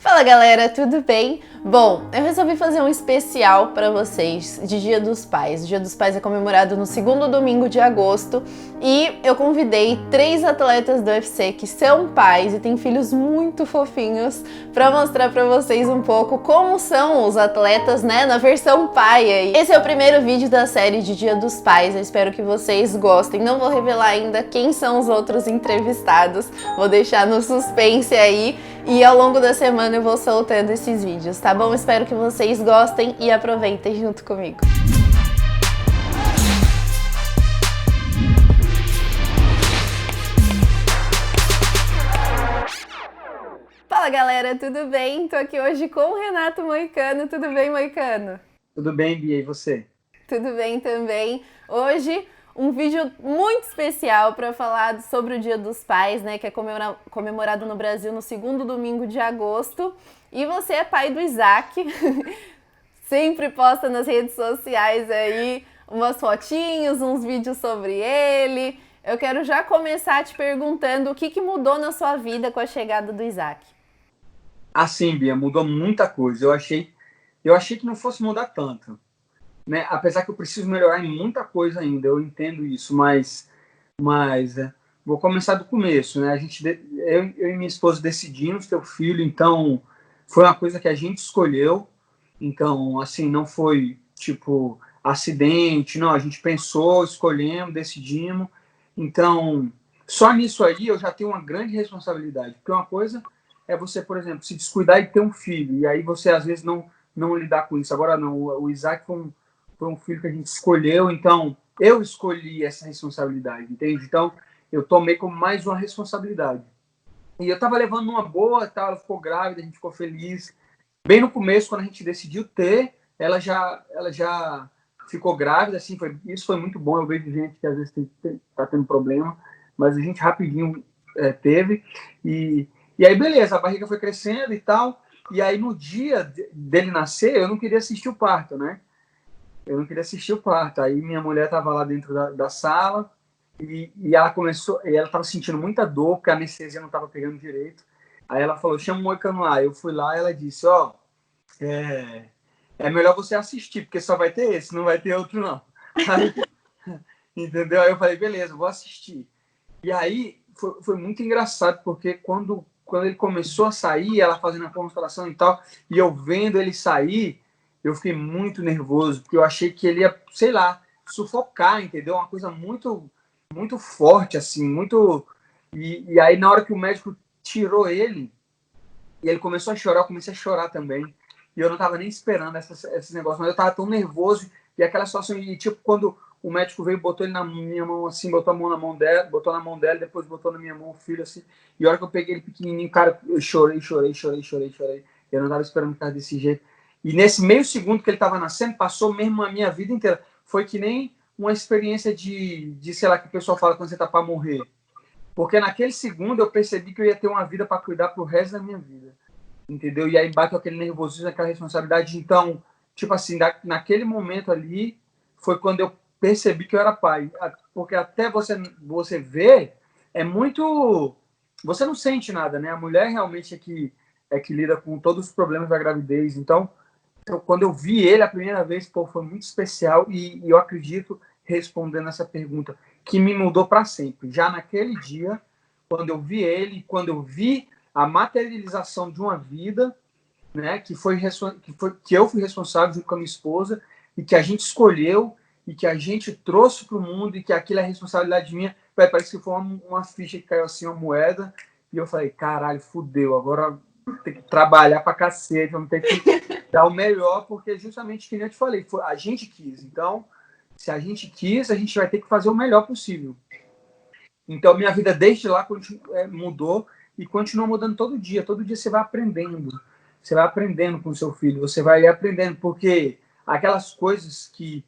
Fala galera, tudo bem? Bom, eu resolvi fazer um especial para vocês de Dia dos Pais. O Dia dos Pais é comemorado no segundo domingo de agosto e eu convidei 3 atletas do UFC que são pais e têm filhos muito fofinhos para mostrar para vocês um pouco como são os atletas, né, na versão pai aí. Esse é o primeiro vídeo da série de Dia dos Pais, eu espero que vocês gostem. Não vou revelar ainda quem são os outros entrevistados, vou deixar no suspense aí. E ao longo da semana eu vou soltando esses vídeos, tá bom? Espero que vocês gostem e aproveitem junto comigo. Fala galera, tudo bem? Tô aqui hoje com o Renato Moicano. Tudo bem, Moicano? Tudo bem, Bia, e você? Tudo bem também. Hoje um vídeo muito especial para falar sobre o Dia dos Pais, né, que é comemorado no Brasil no segundo domingo de agosto. E você é pai do Isaac, sempre posta nas redes sociais aí umas fotinhos, uns vídeos sobre ele. Eu quero já começar te perguntando o que mudou na sua vida com a chegada do Isaac. Assim, Bia, mudou muita coisa. Eu achei que não fosse mudar tanto, né? Apesar que eu preciso melhorar em muita coisa ainda, eu entendo isso, mas vou começar do começo, né? Eu e minha esposa decidimos ter o filho, então foi uma coisa que a gente escolheu. Então, assim, não foi tipo acidente, não. A gente pensou, escolhemos, decidimos. Então, só nisso aí eu já tenho uma grande responsabilidade, porque uma coisa é você, por exemplo, se descuidar e ter um filho, e aí você às vezes não lidar com isso. Agora não, o Isaac foi um filho que a gente escolheu, então eu escolhi essa responsabilidade, entende? Então eu tomei como mais uma responsabilidade. E eu estava levando uma boa, tá? Ela ficou grávida, a gente ficou feliz. Bem no começo, quando a gente decidiu ter, ela já ficou grávida, assim, isso foi muito bom. Eu vejo gente que às vezes tá tendo problema, mas a gente rapidinho teve. E aí, beleza, a barriga foi crescendo e tal. E aí, no dia dele nascer, eu não queria assistir o parto, né? Eu não queria assistir o parto. Aí minha mulher estava lá dentro da sala e ela começou, e ela estava sentindo muita dor, porque a anestesia não estava pegando direito. Aí ela falou, chama o Moicano lá. Eu fui lá e ela disse, ó, é melhor você assistir, porque só vai ter esse, não vai ter outro não. Aí, entendeu? Aí eu falei, beleza, vou assistir. E aí foi muito engraçado, porque quando ele começou a sair, ela fazendo a constelação e tal, e eu vendo ele sair, eu fiquei muito nervoso, porque eu achei que ele ia, sei lá, sufocar, entendeu? Uma coisa muito, muito forte, assim, muito. E aí, na hora que o médico tirou ele, e ele começou a chorar, eu comecei a chorar também. E eu não estava nem esperando esses negócios, mas eu estava tão nervoso. E aquela situação, e tipo, quando o médico veio, botou ele na minha mão assim, botou a mão na mão dela, botou na mão dela, depois botou na minha mão o filho assim. E a hora que eu peguei ele pequenininho, cara, eu chorei. Eu não estava esperando ficar desse jeito. E nesse meio segundo que ele estava nascendo, passou mesmo a minha vida inteira. Foi que nem uma experiência de sei lá, que o pessoal fala quando você tá para morrer. Porque naquele segundo eu percebi que eu ia ter uma vida para cuidar pro resto da minha vida. Entendeu? E aí bate aquele nervosismo, aquela responsabilidade. Então, tipo assim, naquele momento ali, foi quando eu percebi que eu era pai. Porque até você ver, é muito. Você não sente nada, né? A mulher realmente é que lida com todos os problemas da gravidez. Então, quando eu vi ele a primeira vez, pô, foi muito especial. E eu acredito, respondendo essa pergunta, que me mudou para sempre. Já naquele dia, quando eu vi ele, quando eu vi a materialização de uma vida, né, que eu fui responsável junto com a minha esposa e que a gente escolheu e que a gente trouxe para o mundo e que aquilo é responsabilidade minha. Parece que foi uma ficha que caiu assim, uma moeda, e eu falei, caralho, fudeu, agora tem que trabalhar para cacete, vamos ter que dar o melhor, porque justamente, que nem eu te falei, a gente quis. Então, se a gente quis, a gente vai ter que fazer o melhor possível. Então, minha vida desde lá mudou e continua mudando todo dia. Todo dia você vai aprendendo. Você vai aprendendo com o seu filho. Você vai aprendendo, porque aquelas coisas que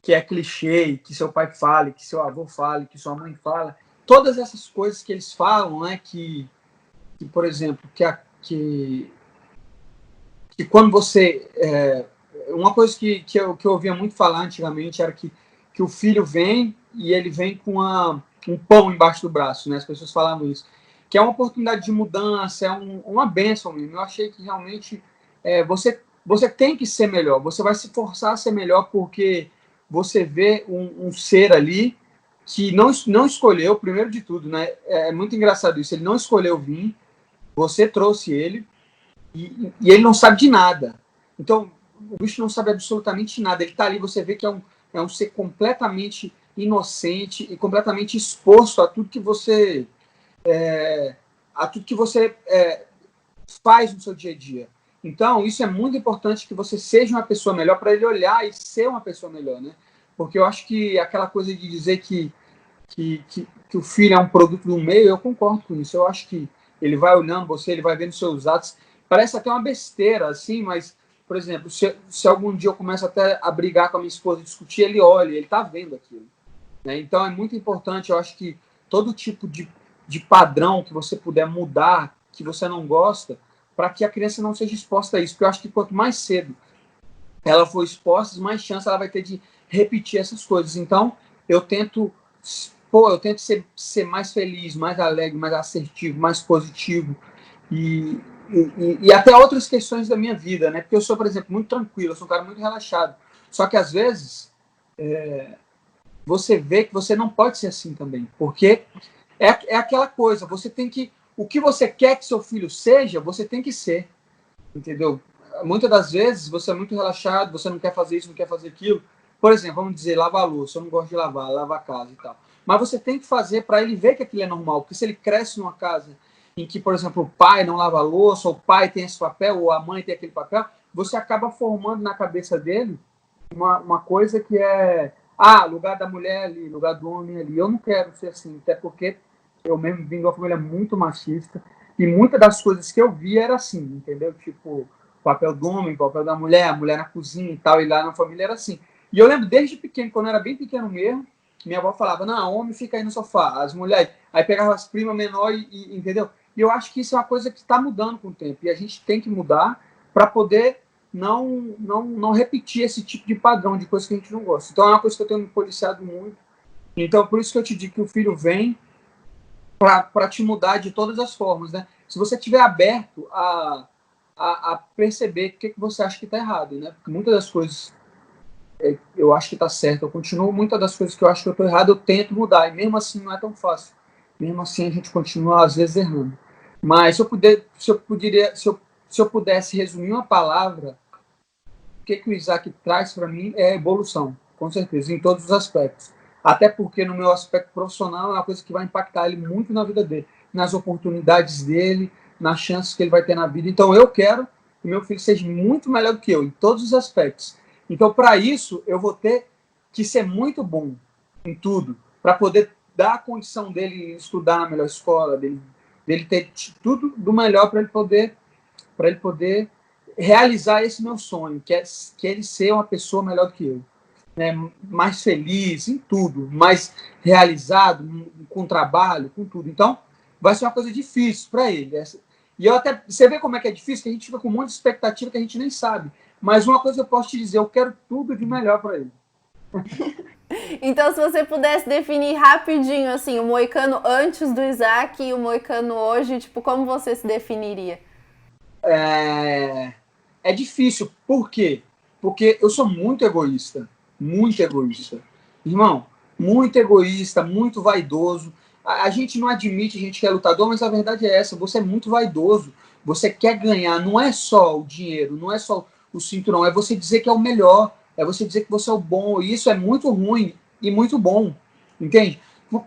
é clichê, que seu pai fale, que seu avô fale, que sua mãe fala, todas essas coisas que eles falam, né, que por exemplo, que quando você... uma coisa que eu ouvia muito falar antigamente era que o filho vem e ele vem com um pão embaixo do braço, né? As pessoas falavam isso. que é uma oportunidade de mudança, é uma bênção mesmo. Eu achei que realmente você tem que ser melhor, você vai se forçar a ser melhor porque você vê um ser ali que não escolheu, primeiro de tudo, né? É muito engraçado isso, ele não escolheu vir, você trouxe ele e ele não sabe de nada. Então, o bicho não sabe absolutamente nada, ele está ali, você vê que é um ser completamente inocente e completamente exposto a tudo que você faz no seu dia a dia. Então, isso é muito importante que você seja uma pessoa melhor para ele olhar e ser uma pessoa melhor, né? Porque eu acho que aquela coisa de dizer que o filho é um produto do meio, eu concordo com isso. Eu acho que ele vai olhando você, ele vai vendo seus atos. Parece até uma besteira, assim, mas, por exemplo, se algum dia eu começo até a brigar com a minha esposa e discutir, ele olha, ele está vendo aquilo. Né? Então, é muito importante, eu acho que todo tipo de padrão que você puder mudar, que você não gosta, para que a criança não seja exposta a isso. Porque eu acho que quanto mais cedo ela for exposta, mais chance ela vai ter de repetir essas coisas. Então, eu tento ser mais feliz, mais alegre, mais assertivo, mais positivo. E até outras questões da minha vida, né? Porque eu sou, por exemplo, muito tranquilo, eu sou um cara muito relaxado. Só que, às vezes, você vê que você não pode ser assim também. Porque é aquela coisa, você tem que... O que você quer que seu filho seja, você tem que ser. Entendeu? Muitas das vezes você é muito relaxado, você não quer fazer isso, não quer fazer aquilo. Por exemplo, vamos dizer, lavar a louça, eu não gosto de lavar a casa e tal. Mas você tem que fazer para ele ver que aquilo é normal, porque se ele cresce numa casa em que, por exemplo, o pai não lava a louça, ou o pai tem esse papel, ou a mãe tem aquele papel, você acaba formando na cabeça dele uma coisa que é, lugar da mulher ali, lugar do homem ali. Eu não quero ser assim, até porque eu mesmo vim de uma família muito machista, e muitas das coisas que eu vi era assim, entendeu? Tipo, o papel do homem, o papel da mulher, a mulher na cozinha e tal, e lá na família era assim. E eu lembro desde pequeno, quando eu era bem pequeno mesmo, minha avó falava, não, homem fica aí no sofá, as mulheres, aí pegava as primas menores, entendeu? E eu acho que isso é uma coisa que está mudando com o tempo, e a gente tem que mudar para poder não repetir esse tipo de padrão de coisa que a gente não gosta. Então é uma coisa que eu tenho me policiado muito. Então, por isso que eu te digo que o filho vem para te mudar de todas as formas, né? Se você estiver aberto a perceber o que você acha que está errado, né? Porque muitas das coisas eu acho que está certo, eu continuo, muitas das coisas que eu acho que eu estou errado, eu tento mudar, e mesmo assim não é tão fácil. Mesmo assim a gente continua, às vezes, errando. Mas se eu pudesse resumir uma palavra, o que o Isaac traz para mim é evolução, com certeza, em todos os aspectos. Até porque no meu aspecto profissional é uma coisa que vai impactar ele muito na vida dele, nas oportunidades dele, nas chances que ele vai ter na vida. Então eu quero que meu filho seja muito melhor do que eu, em todos os aspectos. Então, para isso, eu vou ter que ser muito bom em tudo, para poder dar a condição dele estudar na melhor escola, dele ter tudo do melhor para ele poder realizar esse meu sonho, que é ele ser uma pessoa melhor do que eu. Né? Mais feliz em tudo, mais realizado com trabalho, com tudo. Então, vai ser uma coisa difícil para ele. E eu até, você vê como é que é difícil, que a gente fica com um monte de expectativa que a gente nem sabe. Mas uma coisa eu posso te dizer, eu quero tudo de melhor para ele. Então, se você pudesse definir rapidinho, assim, o Moicano antes do Isaac e o Moicano hoje, tipo, como você se definiria? É difícil. Por quê? Porque eu sou muito egoísta. Muito egoísta. Irmão, muito egoísta, muito vaidoso. A gente não admite, a gente que é lutador, mas a verdade é essa. Você é muito vaidoso. Você quer ganhar. Não é só o dinheiro, não é só o cinturão. É você dizer que é o melhor. É você dizer que você é o bom. E isso é muito ruim e muito bom. Entende?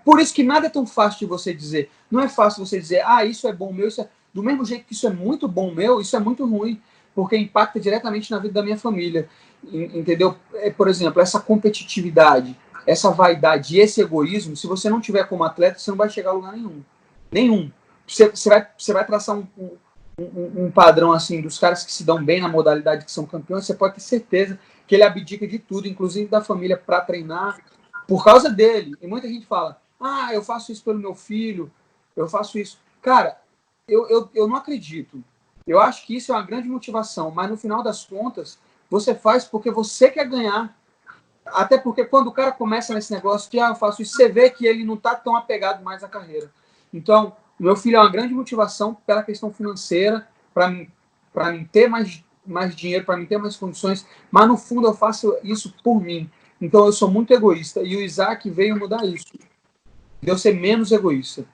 Por isso que nada é tão fácil de você dizer. Não é fácil você dizer, isso é bom meu, isso é... Do mesmo jeito que isso é muito bom meu, isso é muito ruim, porque impacta diretamente na vida da minha família. Entendeu? Por exemplo, essa competitividade, essa vaidade e esse egoísmo, se você não tiver como atleta, você não vai chegar a lugar nenhum. Nenhum. Você vai traçar um padrão assim dos caras que se dão bem na modalidade, que são campeões, você pode ter certeza que ele abdica de tudo, inclusive da família, para treinar, por causa dele. E muita gente fala, eu faço isso pelo meu filho, eu faço isso. Cara, eu não acredito. Eu acho que isso é uma grande motivação, mas no final das contas, você faz porque você quer ganhar. Até porque quando o cara começa nesse negócio de eu faço isso, você vê que ele não está tão apegado mais à carreira. Então, Meu filho é uma grande motivação pela questão financeira, para mim ter mais dinheiro, para mim ter mais condições, mas no fundo eu faço isso por mim. Então eu sou muito egoísta, e o Isaac veio mudar isso, de eu ser menos egoísta,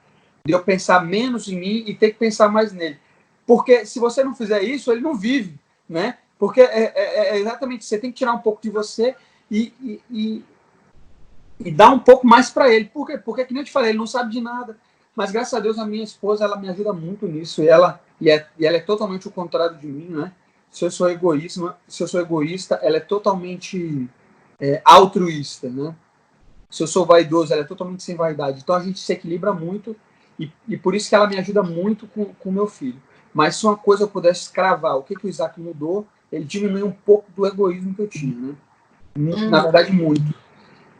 de eu pensar menos em mim e ter que pensar mais nele. Porque se você não fizer isso, ele não vive, né? Porque é exatamente, você tem que tirar um pouco de você e dar um pouco mais para ele. Por quê? Porque, que nem eu te falei, ele não sabe de nada. Mas, graças a Deus, a minha esposa, ela me ajuda muito nisso. E ela é totalmente o contrário de mim, né? Se eu sou egoísta, ela é totalmente altruísta, né? Se eu sou vaidoso, ela é totalmente sem vaidade. Então, a gente se equilibra muito e por isso que ela me ajuda muito com o meu filho. Mas se uma coisa eu pudesse cravar, o que o Isaac mudou, ele diminuiu um pouco do egoísmo que eu tinha, né? Na verdade, muito.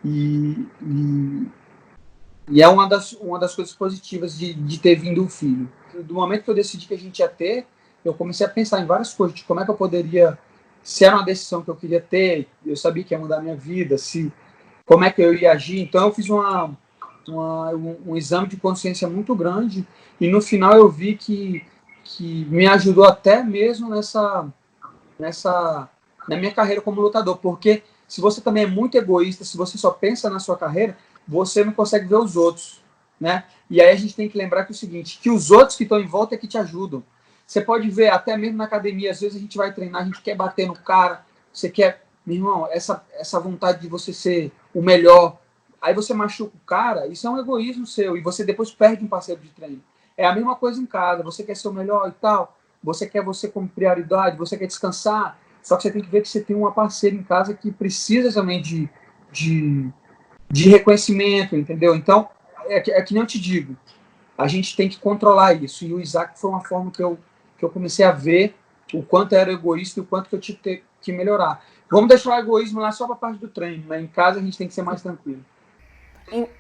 E é uma das coisas positivas de ter vindo o filho. Do momento que eu decidi que a gente ia ter, eu comecei a pensar em várias coisas, de como é que eu poderia, se era uma decisão que eu queria ter, eu sabia que ia mudar a minha vida, como é que eu ia agir. Então eu fiz um exame de consciência muito grande e no final eu vi que me ajudou até mesmo na minha carreira como lutador, porque se você também é muito egoísta, se você só pensa na sua carreira, você não consegue ver os outros, né? E aí a gente tem que lembrar que é o seguinte, que os outros que estão em volta é que te ajudam. Você pode ver, até mesmo na academia, às vezes a gente vai treinar, a gente quer bater no cara, você quer, meu irmão, essa vontade de você ser o melhor, aí você machuca o cara, isso é um egoísmo seu, e você depois perde um parceiro de treino. É a mesma coisa em casa, você quer ser o melhor e tal, você quer você como prioridade, você quer descansar, só que você tem que ver que você tem uma parceira em casa que precisa também de, de reconhecimento, entendeu? Então, é que nem eu te digo, a gente tem que controlar isso. E o Isaac foi uma forma que eu comecei a ver o quanto era egoísta e o quanto que eu tinha que melhorar. Vamos deixar o egoísmo lá só para a parte do treino, né? Em casa a gente tem que ser mais tranquilo.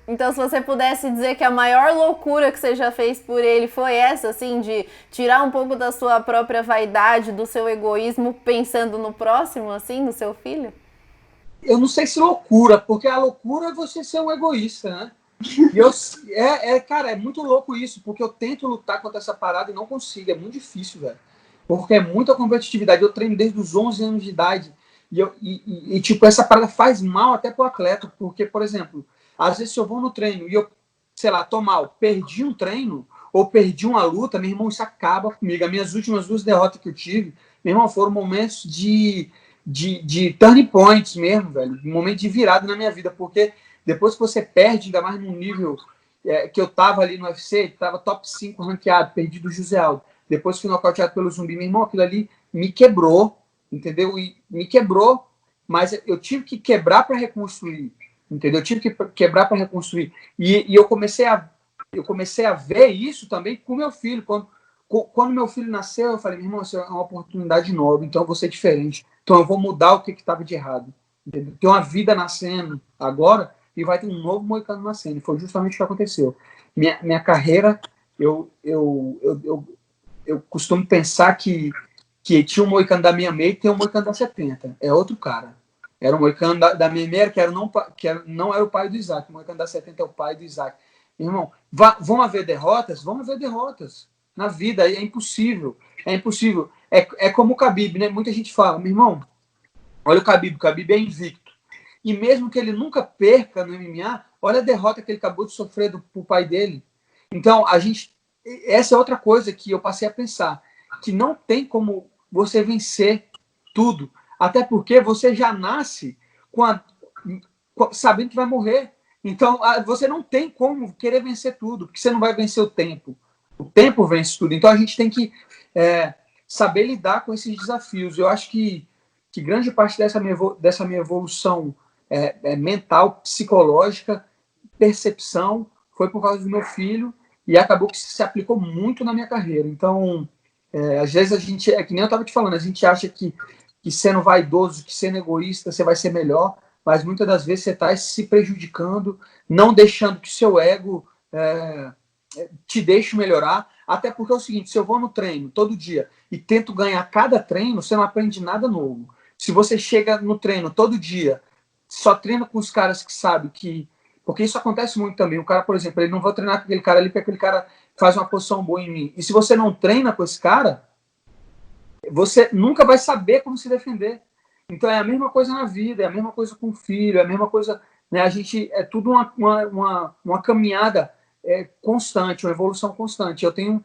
Então, se você pudesse dizer que a maior loucura que você já fez por ele foi essa, assim, de tirar um pouco da sua própria vaidade, do seu egoísmo, pensando no próximo, assim, no seu filho? Eu não sei se loucura, porque a loucura é você ser um egoísta, né? E cara, é muito louco isso, porque eu tento lutar contra essa parada e não consigo, é muito difícil, velho. Porque é muita competitividade. Eu treino desde os 11 anos de idade. Tipo, essa parada faz mal até pro atleta, porque, por exemplo, às vezes se eu vou no treino e eu, sei lá, tô mal, perdi um treino ou perdi uma luta, meu irmão, isso acaba comigo. As minhas últimas 2 derrotas que eu tive, meu irmão, foram momentos de turning points mesmo, velho. Um momento de virada na minha vida, porque depois que você perde, ainda mais num nível que eu tava ali no UFC, tava top 5 ranqueado, perdi do José Aldo. Depois fui nocauteado pelo Zumbi, meu irmão, aquilo ali me quebrou, entendeu? E me quebrou, mas eu tive que quebrar para reconstruir, entendeu? Eu tive que quebrar para reconstruir. E eu comecei a ver isso também com meu filho. Quando meu filho nasceu, eu falei, meu irmão, isso é uma oportunidade nova, então eu vou ser diferente. Então eu vou mudar o que estava de errado. Entendeu? Tem uma vida nascendo agora e vai ter um novo Moicano nascendo. E foi justamente o que aconteceu. Minha carreira, eu costumo pensar que tinha um Moicano da minha meia e tem um Moicano da 70. É outro cara. Era um Moicano da minha meia que não era o pai do Isaac. O Moicano da 70 é o pai do Isaac. Irmão, vão haver derrotas? Vão haver derrotas. Na vida é impossível. É impossível. É como o Khabib, né? Muita gente fala, meu irmão, olha o Khabib é invicto. E mesmo que ele nunca perca no MMA, olha a derrota que ele acabou de sofrer pro pai dele. Então, essa é outra coisa que eu passei a pensar, que não tem como você vencer tudo, até porque você já nasce sabendo que vai morrer. Então, você não tem como querer vencer tudo, porque você não vai vencer o tempo. O tempo vence tudo. Então, a gente tem que saber lidar com esses desafios. Eu acho que grande parte dessa minha evolução mental, psicológica, percepção, foi por causa do meu filho e acabou que se aplicou muito na minha carreira. Então, às vezes a gente, que nem eu estava te falando, a gente acha que sendo vaidoso, que sendo egoísta, você vai ser melhor, mas muitas das vezes você está se prejudicando, não deixando que seu ego te deixe melhorar, até porque é o seguinte, se eu vou no treino todo dia e tento ganhar cada treino, você não aprende nada novo. Se você chega no treino todo dia, só treina com os caras que sabem Porque isso acontece muito também. O cara, por exemplo, ele não vai treinar com aquele cara ali porque aquele cara faz uma posição boa em mim. E se você não treina com esse cara, você nunca vai saber como se defender. Então é a mesma coisa na vida, é a mesma coisa com o filho, é a mesma coisa, né? A gente é tudo uma caminhada constante, uma evolução constante. Eu tenho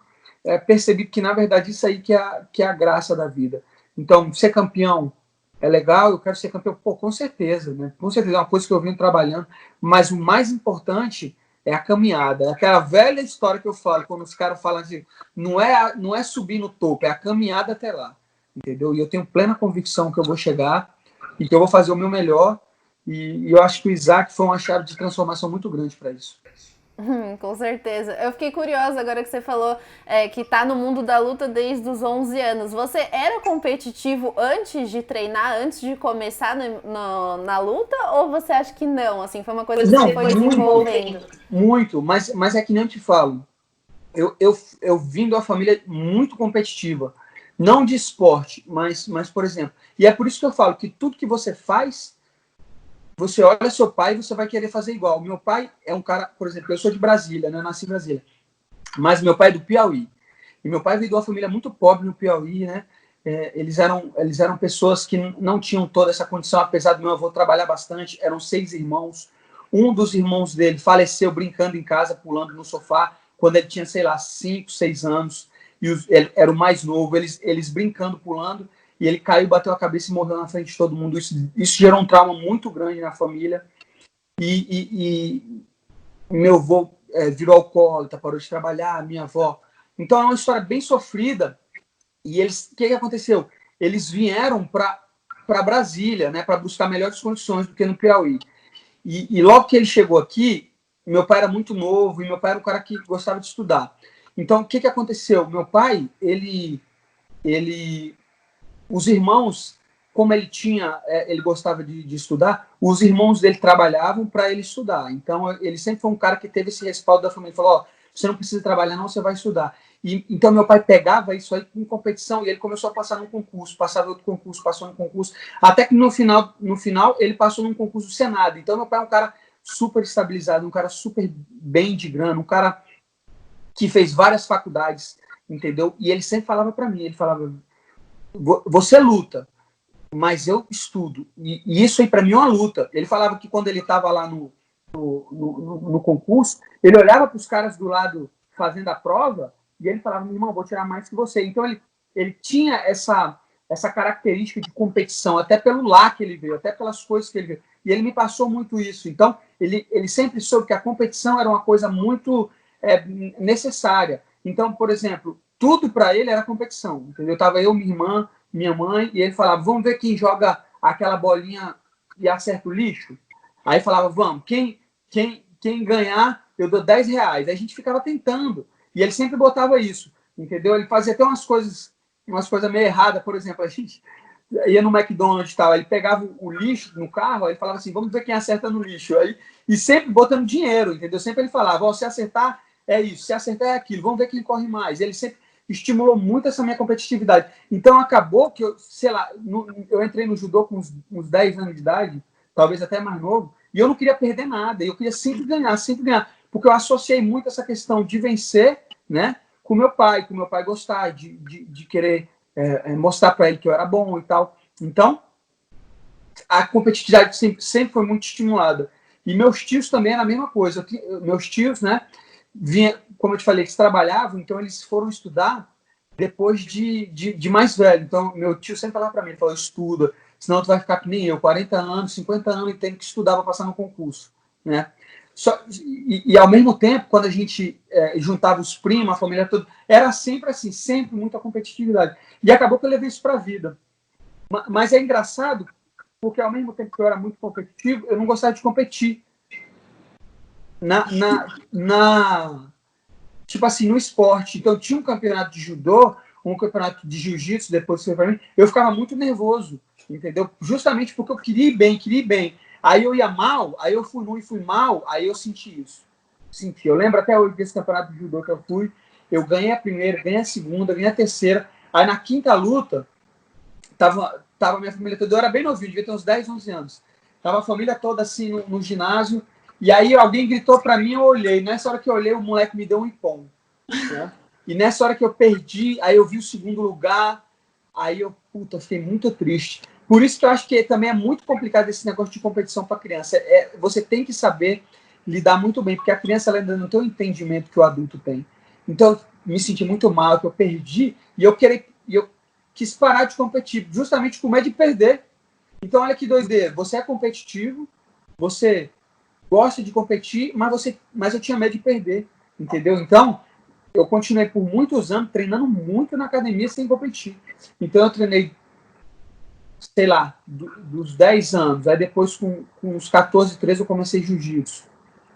percebido que na verdade isso aí que é a graça da vida. Então ser campeão é legal, eu quero ser campeão, pô, com certeza, né? Com certeza é uma coisa que eu venho trabalhando, mas o mais importante é a caminhada, é aquela velha história que eu falo quando os caras falam assim, não é subir no topo, é a caminhada até lá, entendeu? E eu tenho plena convicção que eu vou chegar e que eu vou fazer o meu melhor. E eu acho que o Isaac foi uma chave de transformação muito grande para isso. Com certeza. Eu fiquei curiosa agora que você falou que tá no mundo da luta desde os 11 anos. Você era competitivo antes de treinar, antes de começar na luta? Ou você acha que não? Assim, foi uma coisa que Não, você foi desenvolvendo? muito, mas é que nem eu te falo. Eu vim de uma família muito competitiva. Não de esporte, mas, por exemplo. E é por isso que eu falo que tudo que você faz, você olha seu pai e você vai querer fazer igual. Meu pai é um cara, por exemplo, eu sou de Brasília, né? Eu nasci em Brasília. Mas meu pai é do Piauí. E meu pai veio de uma família muito pobre no Piauí, né? Eles eram pessoas que não tinham toda essa condição, apesar do meu avô trabalhar bastante. Eram 6 irmãos. Um dos irmãos dele faleceu brincando em casa, pulando no sofá, quando ele tinha, sei lá, 5, 6 anos. E ele era o mais novo. Eles brincando, pulando. E ele caiu, bateu a cabeça e morreu na frente de todo mundo. Isso gerou um trauma muito grande na família. E meu avô virou alcoólatra, parou de trabalhar, minha avó. Então é uma história bem sofrida. E eles, o que aconteceu? Eles vieram para Brasília, né, para buscar melhores condições do que no Piauí. E logo que ele chegou aqui, meu pai era muito novo e meu pai era um cara que gostava de estudar. Então o que aconteceu? Meu pai, os irmãos, como ele gostava de estudar, os irmãos dele trabalhavam para ele estudar. Então, ele sempre foi um cara que teve esse respaldo da família. Ele falou, você não precisa trabalhar não, você vai estudar. Então, meu pai pegava isso aí com competição e ele começou a passar num concurso, passava outro concurso, passou num concurso, até que no final ele passou num concurso do Senado. Então, meu pai é um cara super estabilizado, um cara super bem de grana, um cara que fez várias faculdades, entendeu? E ele sempre falava para mim, ele falava, você luta, mas eu estudo. E isso aí para mim é uma luta. Ele falava que quando ele estava lá no concurso, ele olhava para os caras do lado fazendo a prova e ele falava, meu irmão, vou tirar mais que você. Então ele tinha essa característica de competição, até pelo lá que ele veio, até pelas coisas que ele veio. E ele me passou muito isso. Então, ele sempre soube que a competição era uma coisa muito necessária. Então, por exemplo, tudo para ele era competição. Entendeu? Tava eu, minha irmã, minha mãe, e ele falava, vamos ver quem joga aquela bolinha e acerta o lixo? Aí falava, vamos, quem ganhar, eu dou R$10. Aí a gente ficava tentando. E ele sempre botava isso, entendeu? Ele fazia até umas coisas meio erradas, por exemplo, a gente ia no McDonald's e tal, ele pegava o lixo no carro, aí ele falava assim, vamos ver quem acerta no lixo. Aí, e sempre botando dinheiro, entendeu? Sempre ele falava, se acertar é isso, se acertar é aquilo, vamos ver quem corre mais. Ele sempre estimulou muito essa minha competitividade. Então acabou que eu, sei lá, eu entrei no judô com uns 10 anos de idade, talvez até mais novo, e eu não queria perder nada, eu queria sempre ganhar, porque eu associei muito essa questão de vencer, né, com meu pai gostar, de querer mostrar para ele que eu era bom e tal. Então, a competitividade sempre foi muito estimulada. E meus tios também era a mesma coisa. Meus tios, né, como eu te falei, eles trabalhavam, então eles foram estudar depois de mais velho. Então, meu tio sempre falava para mim, ele falou, estuda, senão tu vai ficar que nem eu, 40 anos, 50 anos, e tem que estudar para passar no concurso, né? E ao mesmo tempo, quando a gente juntava os primos, a família toda, era sempre assim, sempre muita competitividade. E acabou que eu levei isso para a vida. Mas é engraçado, porque ao mesmo tempo que eu era muito competitivo, eu não gostava de competir. Tipo assim, no esporte. Então, tinha um campeonato de judô, um campeonato de jiu-jitsu, depois que foi para mim, eu ficava muito nervoso, entendeu? Justamente porque eu queria ir bem. Aí eu ia mal, aí eu fui ruim e fui mal, aí eu senti isso. Eu lembro até hoje desse campeonato de judô que eu fui, eu ganhei a primeira, ganhei a segunda, ganhei a terceira. Aí na quinta luta, tava minha família toda, eu era bem novinho, devia ter uns 10, 11 anos. Tava a família toda assim no ginásio, E aí alguém gritou para mim, eu olhei. Nessa hora que eu olhei, o moleque me deu um ipom. Né? E nessa hora que eu perdi, aí eu vi o segundo lugar, aí eu, fiquei muito triste. Por isso que eu acho que também é muito complicado esse negócio de competição para criança. Você tem que saber lidar muito bem, porque a criança ela ainda não tem o entendimento que o adulto tem. Então, eu me senti muito mal, que eu perdi, e eu quis parar de competir, justamente com medo de perder. Então, olha que doideira. Você é competitivo, você gosta de competir, mas eu tinha medo de perder, entendeu? Então, eu continuei por muitos anos treinando muito na academia sem competir. Então, eu treinei, sei lá, dos 10 anos. Aí depois, com uns 14, 13, eu comecei jiu-jitsu.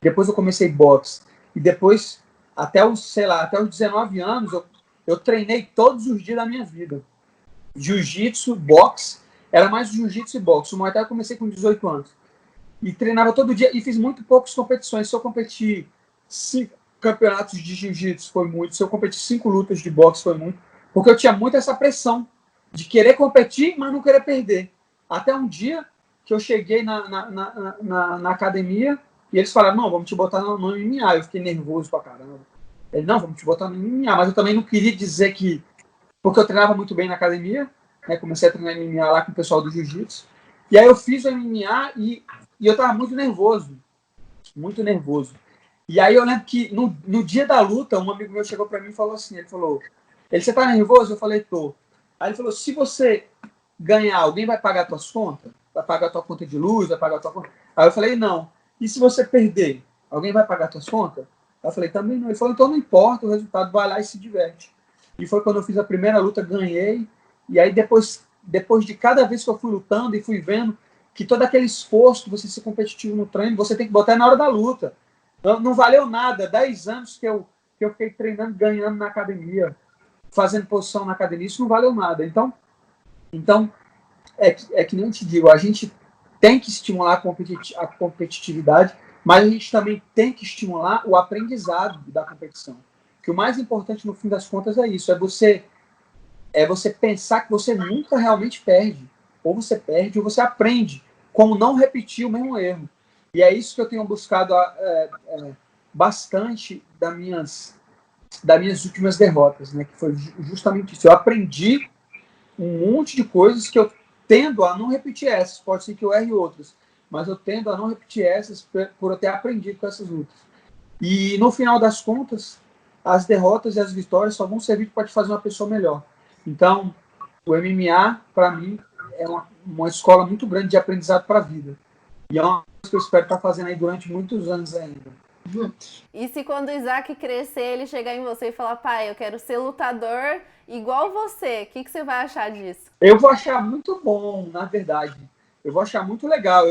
Depois eu comecei boxe. E depois, até os 19 anos, eu treinei todos os dias da minha vida. Jiu-jitsu, boxe. Era mais jiu-jitsu e boxe. O Muay Thai eu comecei com 18 anos. E treinava todo dia. E fiz muito poucas competições. Se eu competi 5 campeonatos de jiu-jitsu, foi muito. Se eu competi 5 lutas de boxe, foi muito. Porque eu tinha muito essa pressão de querer competir, mas não querer perder. Até um dia que eu cheguei na academia e eles falaram, não, vamos te botar no MMA. Eu fiquei nervoso pra caramba. Ele, não, vamos te botar no MMA. Mas eu também não queria dizer que... Porque eu treinava muito bem na academia, né? Comecei a treinar MMA lá com o pessoal do jiu-jitsu. E aí eu fiz o MMA e eu tava muito nervoso. Muito nervoso. E aí eu lembro que no dia da luta, um amigo meu chegou pra mim e falou assim, você tá nervoso? Eu falei, tô. Aí ele falou, se você ganhar, alguém vai pagar tuas contas? Vai pagar tua conta de luz? Vai pagar tua conta? Aí eu falei, não. E se você perder, alguém vai pagar tuas contas? Aí eu falei, também não. Ele falou, então não importa, o resultado vai lá e se diverte. E foi quando eu fiz a primeira luta, ganhei. E aí depois de cada vez que eu fui lutando e fui vendo que todo aquele esforço de você ser competitivo no treino, você tem que botar na hora da luta. Não valeu nada. 10 anos que eu fiquei treinando, ganhando na academia, fazendo posição na academia, isso não valeu nada. Então é que nem eu te digo, a gente tem que estimular a competitividade, mas a gente também tem que estimular o aprendizado da competição. Que o mais importante, no fim das contas, é isso, é você pensar que você nunca realmente perde. Ou você perde ou você aprende como não repetir o mesmo erro. E é isso que eu tenho buscado bastante das minhas últimas derrotas, né? Que foi justamente isso. Eu aprendi um monte de coisas que eu tendo a não repetir essas. Pode ser que eu erre outras, mas eu tendo a não repetir essas por eu ter aprendido com essas lutas. E no final das contas, as derrotas e as vitórias só vão servir para te fazer uma pessoa melhor. Então, o MMA, para mim, é uma escola muito grande de aprendizado para a vida. E é uma coisa que eu espero estar fazendo aí durante muitos anos ainda. E se quando o Isaac crescer, ele chegar em você e falar, pai, eu quero ser lutador igual você, o que você vai achar disso? Eu vou achar muito bom, na verdade. Eu vou achar muito legal.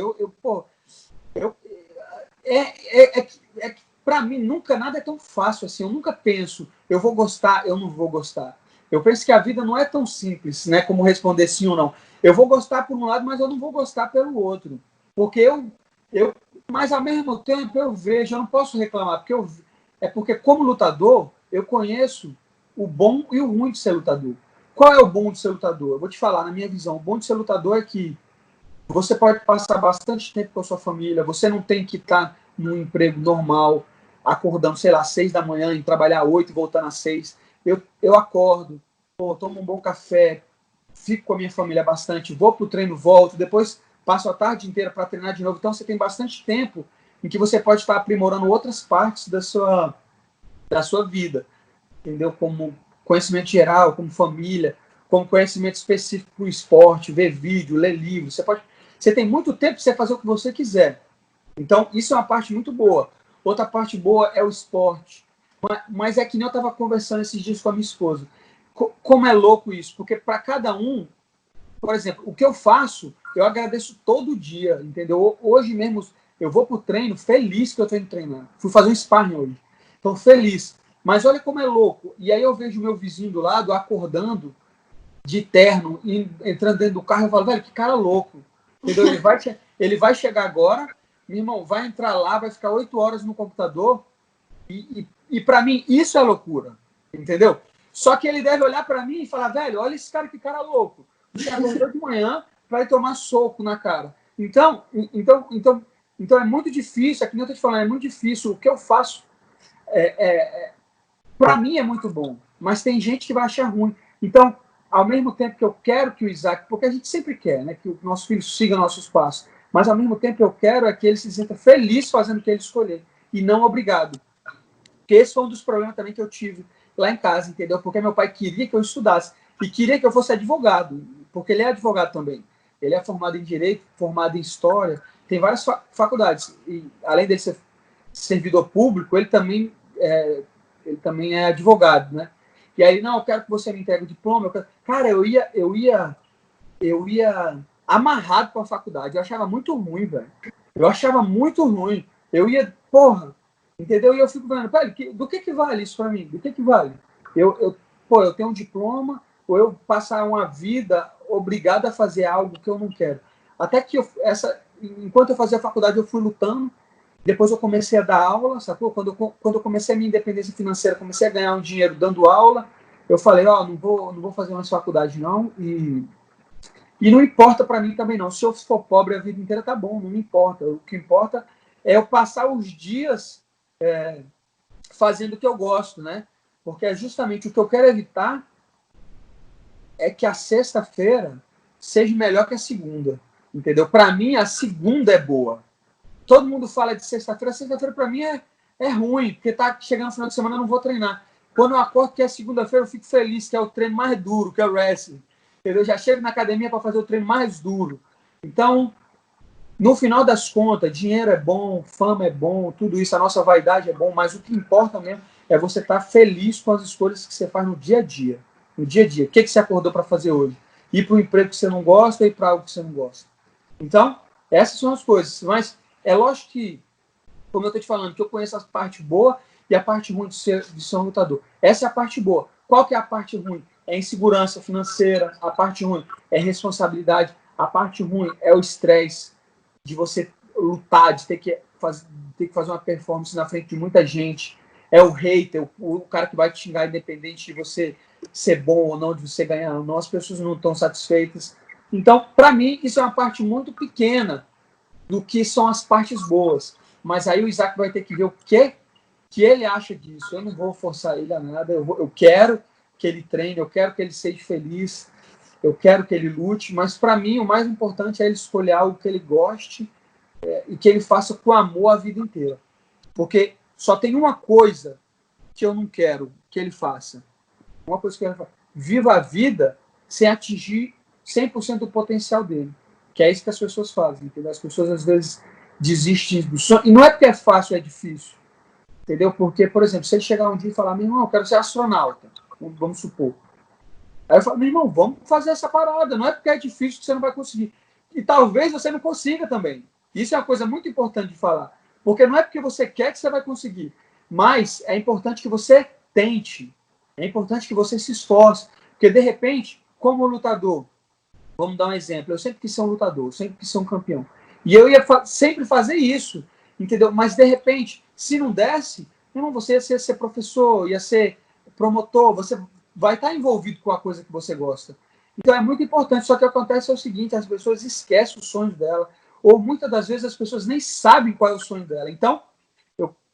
Para mim, nunca nada é tão fácil assim. Eu nunca penso, eu vou gostar, eu não vou gostar. Eu penso que a vida não é tão simples, né? Como responder sim ou não. Eu vou gostar por um lado, mas eu não vou gostar pelo outro. Porque mas ao mesmo tempo eu vejo, eu não posso reclamar, porque como lutador, eu conheço o bom e o ruim de ser lutador. Qual é o bom de ser lutador? Eu vou te falar, na minha visão, o bom de ser lutador é que você pode passar bastante tempo com a sua família, você não tem que estar num emprego normal, acordando, sei lá, 6 da manhã, e trabalhar 8 e voltando às 6. Eu acordo, tomo um bom café, fico com a minha família bastante, vou pro treino, volto, depois passo a tarde inteira para treinar de novo. Então você tem bastante tempo em que você pode estar aprimorando outras partes da sua vida, entendeu? Como conhecimento geral, como família, como conhecimento específico para o esporte, ver vídeo, ler livro. Você tem muito tempo para você fazer o que você quiser. Então, isso é uma parte muito boa. Outra parte boa é o esporte. Mas é que nem eu estava conversando esses dias com a minha esposa. Como é louco isso? Porque para cada um, por exemplo, o que eu faço, eu agradeço todo dia, entendeu? Hoje mesmo, eu vou para o treino feliz que eu estou indo treinar. Fui fazer um sparring hoje. Então, feliz. Mas olha como é louco. E aí eu vejo o meu vizinho do lado acordando de terno, entrando dentro do carro, eu falo, velho, que cara louco. Entendeu? Ele vai chegar agora, meu irmão, vai entrar lá, vai ficar 8 horas no computador, e para mim isso é loucura, entendeu? Só que ele deve olhar para mim e falar, velho, olha esse cara, que cara louco. O cara acordou de manhã, vai tomar soco na cara. Então Então é muito difícil, aqui eu estou te falando, é muito difícil. O que eu faço, para mim é muito bom, mas tem gente que vai achar ruim. Então, ao mesmo tempo que eu quero que o Isaac, porque a gente sempre quer, né, que o nosso filho siga nossos passos, mas ao mesmo tempo eu quero é que ele se sinta feliz fazendo o que ele escolher, e não obrigado. Porque esse foi um dos problemas também que eu tive lá em casa, entendeu? Porque meu pai queria que eu estudasse, e queria que eu fosse advogado, porque ele é advogado também. Ele é formado em Direito, formado em História, tem várias faculdades, e além dele ser servidor público, ele também é advogado, né? E aí, não, eu quero que você me entregue o diploma. Cara, eu ia amarrado para a faculdade. Eu achava muito ruim, velho. Eu achava muito ruim. Eu ia, porra, entendeu? E eu fico vendo, velho, do que vale isso para mim? Do que vale? Eu tenho um diploma, ou eu passar uma vida obrigado a fazer algo que eu não quero. Até que enquanto eu fazia a faculdade, eu fui lutando. Depois eu comecei a dar aula, sacou? Quando eu comecei a minha independência financeira, comecei a ganhar um dinheiro dando aula, eu falei, não vou fazer mais faculdade não, e não importa para mim também não. Se eu for pobre a vida inteira, tá bom, não me importa. O que importa é eu passar os dias fazendo o que eu gosto, né? Porque é justamente o que eu quero evitar é que a sexta-feira seja melhor que a segunda, entendeu? Para mim, a segunda é boa. Todo mundo fala de sexta-feira. Sexta-feira, para mim, é ruim, porque tá chegando no final de semana, eu não vou treinar. Quando eu acordo que é segunda-feira, eu fico feliz, que é o treino mais duro, que é o wrestling. Entendeu? Eu já chego na academia para fazer o treino mais duro. Então, no final das contas, dinheiro é bom, fama é bom, tudo isso, a nossa vaidade é bom, mas o que importa mesmo é você estar feliz com as escolhas que você faz no dia a dia. No dia a dia. O que você acordou para fazer hoje? Ir para um emprego que você não gosta ou ir para algo que você não gosta? Então, essas são as coisas. Mas é lógico que, como eu estou te falando, que eu conheço a parte boa e a parte ruim de ser um lutador. Essa é a parte boa. Qual que é a parte ruim? É insegurança financeira. A parte ruim é responsabilidade. A parte ruim é o estresse de você lutar, de ter que fazer uma performance na frente de muita gente. É o hater, o cara que vai te xingar independente de você ser bom ou não, de você ganhar ou não. As pessoas não estão satisfeitas. Então, para mim, isso é uma parte muito pequena do que são as partes boas. Mas aí o Isaac vai ter que ver o que ele acha disso. Eu não vou forçar ele a nada. Eu quero que ele treine, eu quero que ele seja feliz, eu quero que ele lute. Mas para mim o mais importante é ele escolher algo que ele goste e que ele faça com amor a vida inteira. Porque só tem uma coisa que eu não quero que ele faça. Uma coisa que ele faça. Viva a vida sem atingir 100% do potencial dele. Que é isso que as pessoas fazem, entendeu? As pessoas às vezes desistem do sonho. E não é porque é fácil, é difícil. Entendeu? Porque, por exemplo, se ele chegar um dia e falar, meu irmão, eu quero ser astronauta, vamos supor. Aí eu falo, meu irmão, vamos fazer essa parada. Não é porque é difícil que você não vai conseguir. E talvez você não consiga também. Isso é uma coisa muito importante de falar. Porque não é porque você quer que você vai conseguir. Mas é importante que você tente. É importante que você se esforce. Porque, de repente, como lutador, vamos dar um exemplo. Eu sempre quis ser um lutador, sempre quis ser um campeão. E eu ia sempre fazer isso, entendeu? Mas, de repente, se não desse, não, você ia ser professor, ia ser promotor, você vai estar envolvido com a coisa que você gosta. Então, é muito importante. Só que acontece é o seguinte, as pessoas esquecem os sonhos dela, ou muitas das vezes as pessoas nem sabem qual é o sonho dela. Então,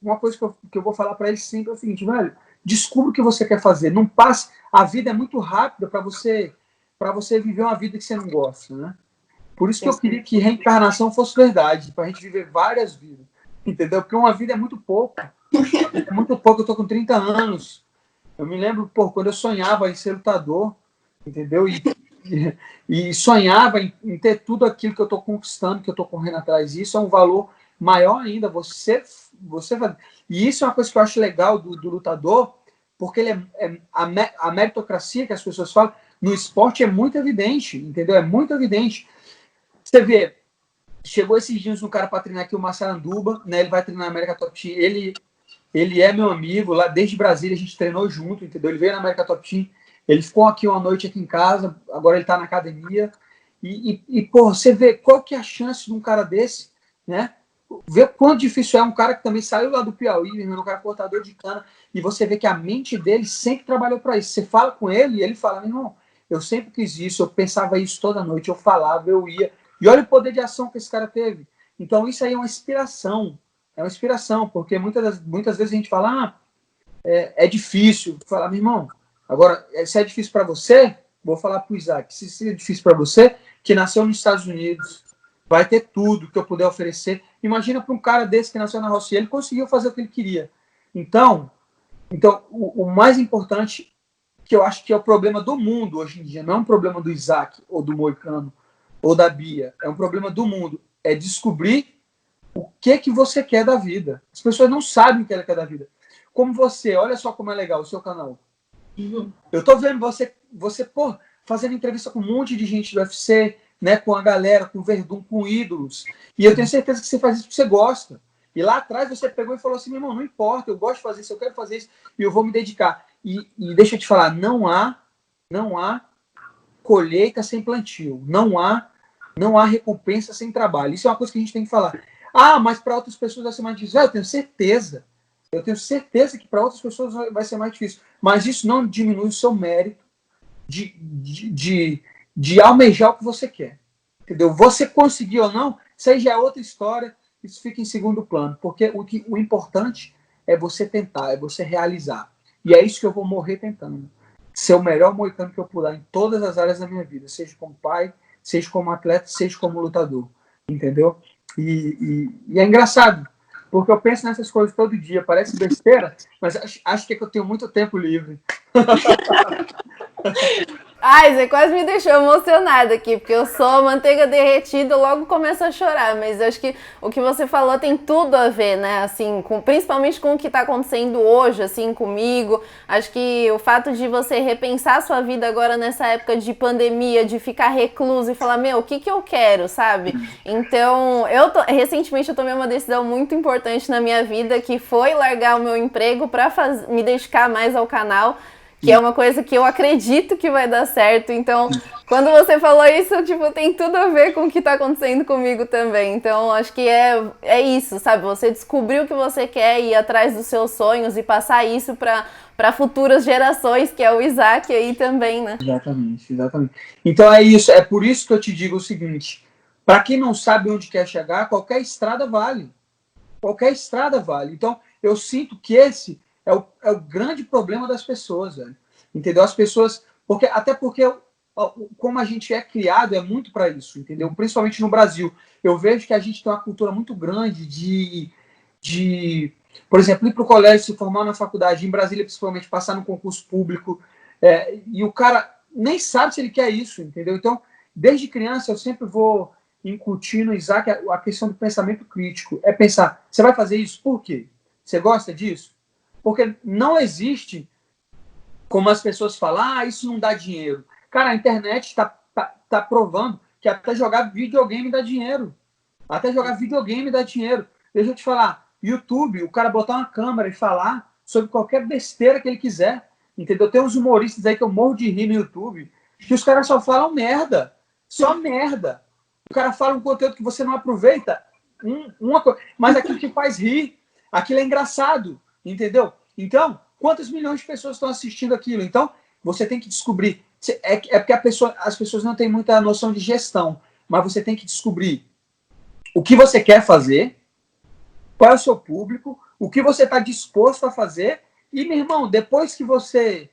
uma coisa que eu vou falar para eles sempre é o seguinte, velho, descubra o que você quer fazer. Não passe. A vida é muito rápida para você viver uma vida que você não gosta, né? Por isso que eu queria que reencarnação fosse verdade, para a gente viver várias vidas, entendeu? Porque uma vida é muito pouco. É muito pouco, eu tô com 30 anos. Eu me lembro, quando eu sonhava em ser lutador, entendeu? E sonhava em ter tudo aquilo que eu tô conquistando, que eu tô correndo atrás. Isso é um valor maior ainda. E isso é uma coisa que eu acho legal do lutador, porque a meritocracia que as pessoas falam no esporte é muito evidente, entendeu? É muito evidente. Você vê, chegou esses dias um cara para treinar aqui, o Massaranduba, né? Ele vai treinar na América Top Team. Ele é meu amigo, lá desde Brasília a gente treinou junto, entendeu? Ele veio na América Top Team, ele ficou aqui uma noite aqui em casa, agora ele está na academia. Você vê qual que é a chance de um cara desse, né? Vê quão difícil é um cara que também saiu lá do Piauí, um cara cortador de cana, e você vê que a mente dele sempre trabalhou para isso. Você fala com ele e ele fala, meu irmão, eu sempre quis isso, eu pensava isso toda noite, eu falava, eu ia. E olha o poder de ação que esse cara teve. Então, isso aí é uma inspiração, porque muitas vezes a gente fala, é difícil. Falar, meu irmão, agora, se é difícil para você, vou falar para o Isaac, se é difícil para você, que nasceu nos Estados Unidos, vai ter tudo que eu puder oferecer. Imagina para um cara desse que nasceu na Rocinha, ele conseguiu fazer o que ele queria. Então o mais importante, que eu acho que é o problema do mundo hoje em dia, não é um problema do Isaac, ou do Moicano, ou da Bia, é um problema do mundo, é descobrir o que você quer da vida. As pessoas não sabem o que ela quer da vida. Como você, olha só como é legal o seu canal. Eu tô vendo você fazendo entrevista com um monte de gente do UFC, né, com a galera, com o Verdun, com ídolos. E eu tenho certeza que você faz isso porque você gosta. E lá atrás você pegou e falou assim, meu irmão, não importa, eu gosto de fazer isso, eu quero fazer isso, e eu vou me dedicar. E deixa eu te falar, não há colheita sem plantio. Não há recompensa sem trabalho. Isso é uma coisa que a gente tem que falar. Mas para outras pessoas vai ser mais difícil. Eu tenho certeza. Eu tenho certeza que para outras pessoas vai ser mais difícil. Mas isso não diminui o seu mérito de almejar o que você quer. Entendeu? Você conseguir ou não, isso aí já é outra história. Isso fica em segundo plano. Porque o importante é você tentar, é você realizar. E é isso que eu vou morrer tentando. Ser o melhor moicano que eu puder em todas as áreas da minha vida. Seja como pai, seja como atleta, seja como lutador. Entendeu? E é engraçado. Porque eu penso nessas coisas todo dia. Parece besteira, mas acho que é que eu tenho muito tempo livre. Ai, você quase me deixou emocionada aqui, porque eu sou manteiga derretida, logo começo a chorar, mas eu acho que o que você falou tem tudo a ver, né, assim, principalmente com o que tá acontecendo hoje, assim, comigo. Acho que o fato de você repensar a sua vida agora nessa época de pandemia, de ficar recluso e falar, meu, o que eu quero, sabe? Então, recentemente eu tomei uma decisão muito importante na minha vida, que foi largar o meu emprego pra me dedicar mais ao canal, que é uma coisa que eu acredito que vai dar certo. Então, quando você falou isso, tipo, tem tudo a ver com o que tá acontecendo comigo também. Então, acho que é isso, sabe? Você descobrir o que você quer, ir atrás dos seus sonhos e passar isso para futuras gerações, que é o Isaac aí também, né? Exatamente. Então é isso. É por isso que eu te digo o seguinte. Para quem não sabe onde quer chegar, qualquer estrada vale. Qualquer estrada vale. Então, eu sinto que esse é o grande problema das pessoas, velho. Entendeu? As pessoas... Até porque, como a gente é criado, é muito para isso, entendeu? Principalmente no Brasil. Eu vejo que a gente tem uma cultura muito grande de por exemplo, ir para o colégio, se formar na faculdade, em Brasília, principalmente, passar no concurso público, e o cara nem sabe se ele quer isso, entendeu? Então, desde criança, eu sempre vou incutir no Isaac a questão do pensamento crítico. É pensar, você vai fazer isso por quê? Você gosta disso? Porque não existe, como as pessoas falam, isso não dá dinheiro. Cara, a internet tá provando que até jogar videogame dá dinheiro. Até jogar videogame dá dinheiro. Deixa eu te falar, YouTube, o cara botar uma câmera e falar sobre qualquer besteira que ele quiser. Entendeu? Tem uns humoristas aí que eu morro de rir no YouTube, que os caras só falam merda. Só merda. O cara fala um conteúdo que você não aproveita, mas aquilo te faz rir. Aquilo é engraçado. Entendeu? Então, quantas milhões de pessoas estão assistindo aquilo? Então, você tem que descobrir. É porque as pessoas não têm muita noção de gestão, mas você tem que descobrir o que você quer fazer, qual é o seu público, o que você está disposto a fazer. E, meu irmão, depois que você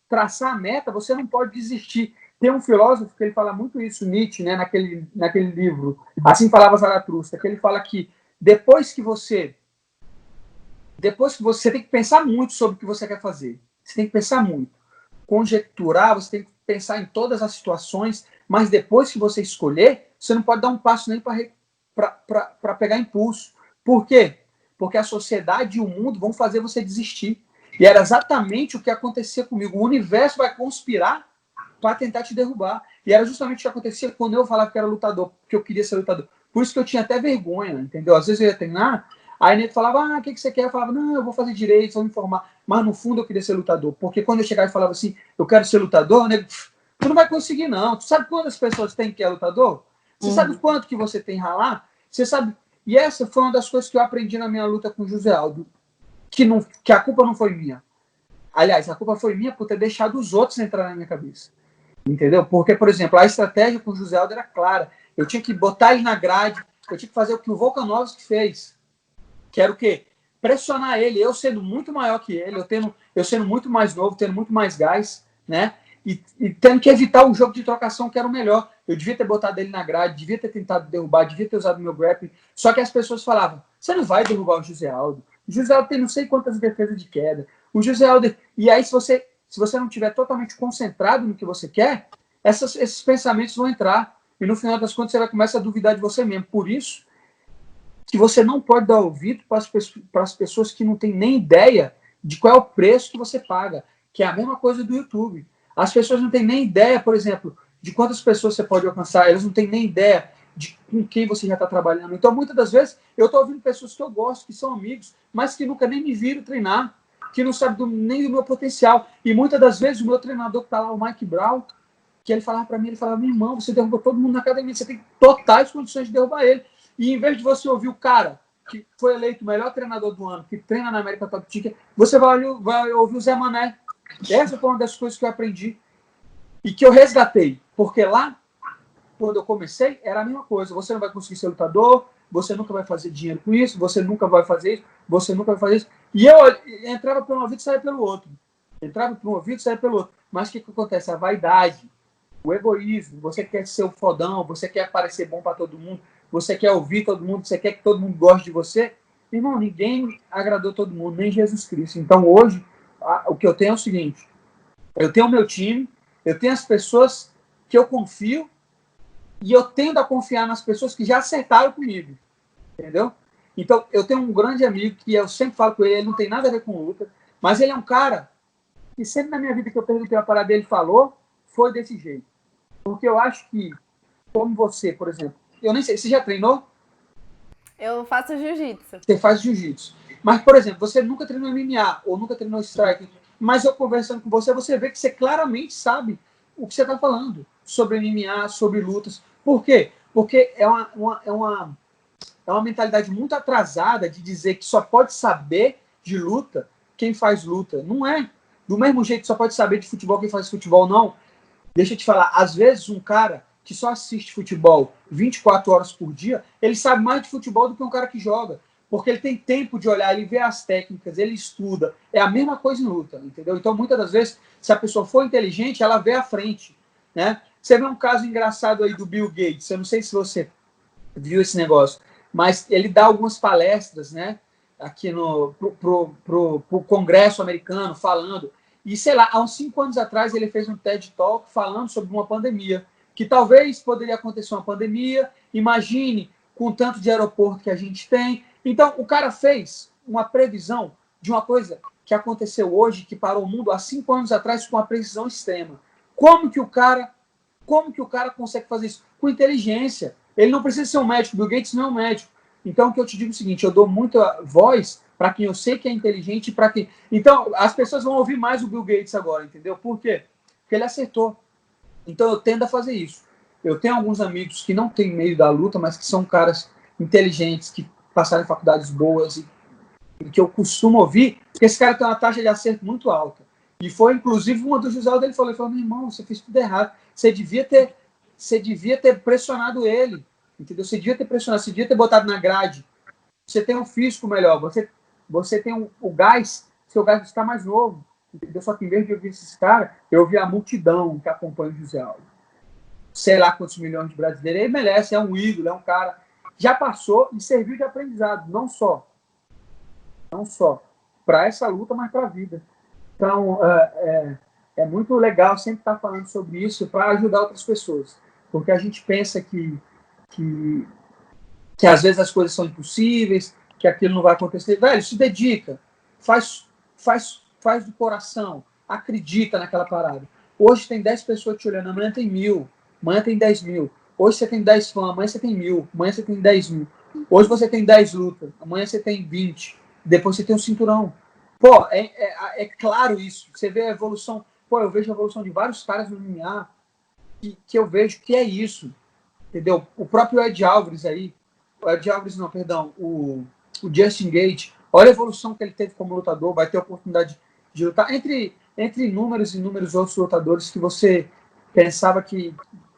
traçar a meta, você não pode desistir. Tem um filósofo que ele fala muito isso, Nietzsche, né, naquele livro, Assim Falava Zaratustra, que ele fala que depois que você tem que pensar muito sobre o que você quer fazer. Você tem que pensar muito. Conjecturar, você tem que pensar em todas as situações, mas depois que você escolher, você não pode dar um passo nem para pegar impulso. Por quê? Porque a sociedade e o mundo vão fazer você desistir. E era exatamente o que acontecia comigo. O universo vai conspirar para tentar te derrubar. E era justamente o que acontecia quando eu falava que era lutador, que eu queria ser lutador. Por isso que eu tinha até vergonha, entendeu? Às vezes eu ia treinar, aí a nego falava, o que você quer? Eu falava, não, eu vou fazer direito, vou me formar. Mas no fundo eu queria ser lutador. Porque quando eu chegava e falava assim, eu quero ser lutador, nego, tu não vai conseguir não. Tu sabe quantas pessoas tem que é lutador? Você sabe quanto que você tem que ralar? Você sabe... E essa foi uma das coisas que eu aprendi na minha luta com o José Aldo. Que a culpa não foi minha. Aliás, a culpa foi minha por ter deixado os outros entrar na minha cabeça. Entendeu? Porque, por exemplo, a estratégia com o José Aldo era clara. Eu tinha que botar ele na grade, eu tinha que fazer o que o Volkanovski fez, que era o quê? Pressionar ele, eu sendo muito maior que ele, eu sendo muito mais novo, tendo muito mais gás, né? E tendo que evitar o jogo de trocação, que era o melhor. Eu devia ter botado ele na grade, devia ter tentado derrubar, devia ter usado o meu grappling. Só que as pessoas falavam, você não vai derrubar o José Aldo. O José Aldo tem não sei quantas defesas de queda. O José Aldo... E aí, se você não estiver totalmente concentrado no que você quer, esses pensamentos vão entrar. E no final das contas, você vai começar a duvidar de você mesmo. Por isso que você não pode dar ouvido para as pessoas que não têm nem ideia de qual é o preço que você paga, que é a mesma coisa do YouTube. As pessoas não têm nem ideia, por exemplo, de quantas pessoas você pode alcançar, elas não têm nem ideia de com quem você já está trabalhando. Então, muitas das vezes, eu estou ouvindo pessoas que eu gosto, que são amigos, mas que nunca nem me viram treinar, que não sabem nem do meu potencial. E muitas das vezes, o meu treinador que está lá, o Mike Brown, que ele falava para mim, ele falava, meu irmão, você derrubou todo mundo na academia, você tem totais condições de derrubar ele. E em vez de você ouvir o cara que foi eleito o melhor treinador do ano, que treina na América Top Team, você vai ouvir o Zé Mané. Essa foi uma das coisas que eu aprendi e que eu resgatei. Porque lá, quando eu comecei, era a mesma coisa. Você não vai conseguir ser lutador, você nunca vai fazer dinheiro com isso, você nunca vai fazer isso, você nunca vai fazer isso. E eu entrava por um ouvido e saía pelo outro. Entrava por um ouvido e saía pelo outro. Mas o que acontece? A vaidade, o egoísmo, você quer ser o fodão, você quer parecer bom para todo mundo, você quer ouvir todo mundo, você quer que todo mundo goste de você. Irmão, ninguém agradou todo mundo, nem Jesus Cristo. Então hoje, o que eu tenho é o seguinte, eu tenho o meu time, eu tenho as pessoas que eu confio e eu tendo a confiar nas pessoas que já acertaram comigo, entendeu? Então, eu tenho um grande amigo que eu sempre falo com ele, ele não tem nada a ver com luta, mas ele é um cara que sempre na minha vida que eu perguntei a parada dele falou, foi desse jeito. Porque eu acho que, como você, por exemplo, eu nem sei, você já treinou? Eu faço jiu-jitsu. Você faz jiu-jitsu. Mas, por exemplo, você nunca treinou MMA ou nunca treinou strike, mas eu conversando com você, você vê que você claramente sabe o que você está falando sobre MMA, sobre lutas. Por quê? Porque é uma mentalidade muito atrasada de dizer que só pode saber de luta quem faz luta. Não é. Do mesmo jeito que só pode saber de futebol quem faz futebol, não. Deixa eu te falar, às vezes um cara que só assiste futebol 24 horas por dia, ele sabe mais de futebol do que um cara que joga. Porque ele tem tempo de olhar, ele vê as técnicas, ele estuda. É a mesma coisa em luta, entendeu? Então, muitas das vezes, se a pessoa for inteligente, ela vê à frente, né? Você vê um caso engraçado aí do Bill Gates, eu não sei se você viu esse negócio, mas ele dá algumas palestras, né? Aqui pro Congresso americano, falando. E, sei lá, há uns 5 anos atrás ele fez um TED Talk falando sobre uma pandemia, que talvez poderia acontecer uma pandemia, imagine com o tanto de aeroporto que a gente tem. Então, o cara fez uma previsão de uma coisa que aconteceu hoje, que parou o mundo há 5 anos atrás com uma precisão extrema. Como que o cara consegue fazer isso? Com inteligência. Ele não precisa ser um médico, Bill Gates não é um médico. Então, o que eu te digo é o seguinte, eu dou muita voz para quem eu sei que é inteligente, para quem... Então, as pessoas vão ouvir mais o Bill Gates agora, entendeu? Por quê? Porque ele acertou. Então, eu tendo a fazer isso. Eu tenho alguns amigos que não têm meio da luta, mas que são caras inteligentes, que passaram em faculdades boas e que eu costumo ouvir, porque esse cara tem uma taxa de acerto muito alta. E foi, inclusive, uma do José dele falou, meu irmão, você fez tudo errado. Você devia ter pressionado ele, entendeu? Você devia ter pressionado, você devia ter botado na grade. Você tem um físico melhor, você tem o gás, seu gás está mais novo, entendeu? Só que em vez de ouvir esses caras, eu ouvi a multidão que acompanha o José Aldo. Sei lá quantos milhões de brasileiros, ele merece, é um ídolo, é um cara. Já passou e serviu de aprendizado, não só para essa luta, mas para a vida. Então, é muito legal sempre estar falando sobre isso para ajudar outras pessoas. Porque a gente pensa que às vezes as coisas são impossíveis, que aquilo não vai acontecer. Velho, se dedica, faz do coração, acredita naquela parada. Hoje tem 10 pessoas te olhando, amanhã tem 1000, amanhã tem 10 mil. Hoje você tem 10 fãs, amanhã você tem 1000, amanhã você tem 10 mil. Hoje você tem 10 lutas, amanhã você tem 20, depois você tem um cinturão. Pô, é claro isso. Você vê a evolução. Pô, eu vejo a evolução de vários caras no MMA que eu vejo que é isso. Entendeu? O próprio Ed Alvarez aí. O Ed Alvarez, não, perdão. O Justin Gaethje. Olha a evolução que ele teve como lutador. Vai ter a oportunidade de lutar. Entre inúmeros e inúmeros outros lutadores que você pensava que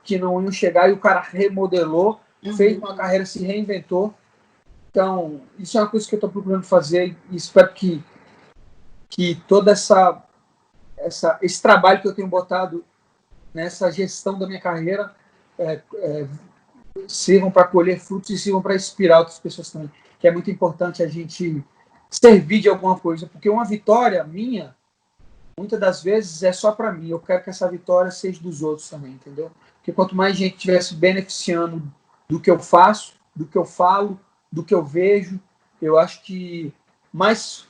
que não iam chegar, e o cara remodelou, fez uma carreira, se reinventou. Então, isso é uma coisa que eu estou procurando fazer, e espero que todo esse trabalho que eu tenho botado nessa gestão da minha carreira sirvam para colher frutos e sirvam para inspirar outras pessoas também. Que é muito importante a gente servir de alguma coisa, porque uma vitória minha, muitas das vezes, é só para mim. Eu quero que essa vitória seja dos outros também, entendeu? Porque quanto mais gente estiver se beneficiando do que eu faço, do que eu falo, do que eu vejo, eu acho que mais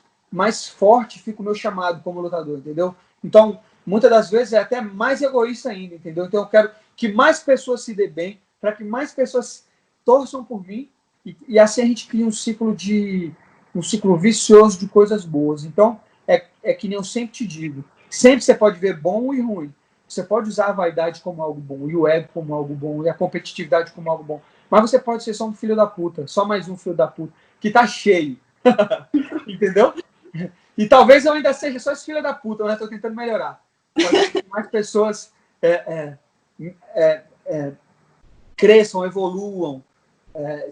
forte fica o meu chamado como lutador, entendeu? Então, muitas das vezes é até mais egoísta ainda, entendeu? Então, eu quero que mais pessoas se dê bem, para que mais pessoas torçam por mim, e assim a gente cria um ciclo vicioso de coisas boas. Então, é que nem eu sempre te digo, sempre você pode ver bom e ruim. Você pode usar a vaidade como algo bom, e o ego como algo bom, e a competitividade como algo bom. Mas você pode ser só um filho da puta, só mais um filho da puta, que tá cheio. Entendeu? E talvez eu ainda seja só esse filho da puta, né? Tô tentando melhorar. Para que mais pessoas cresçam, evoluam,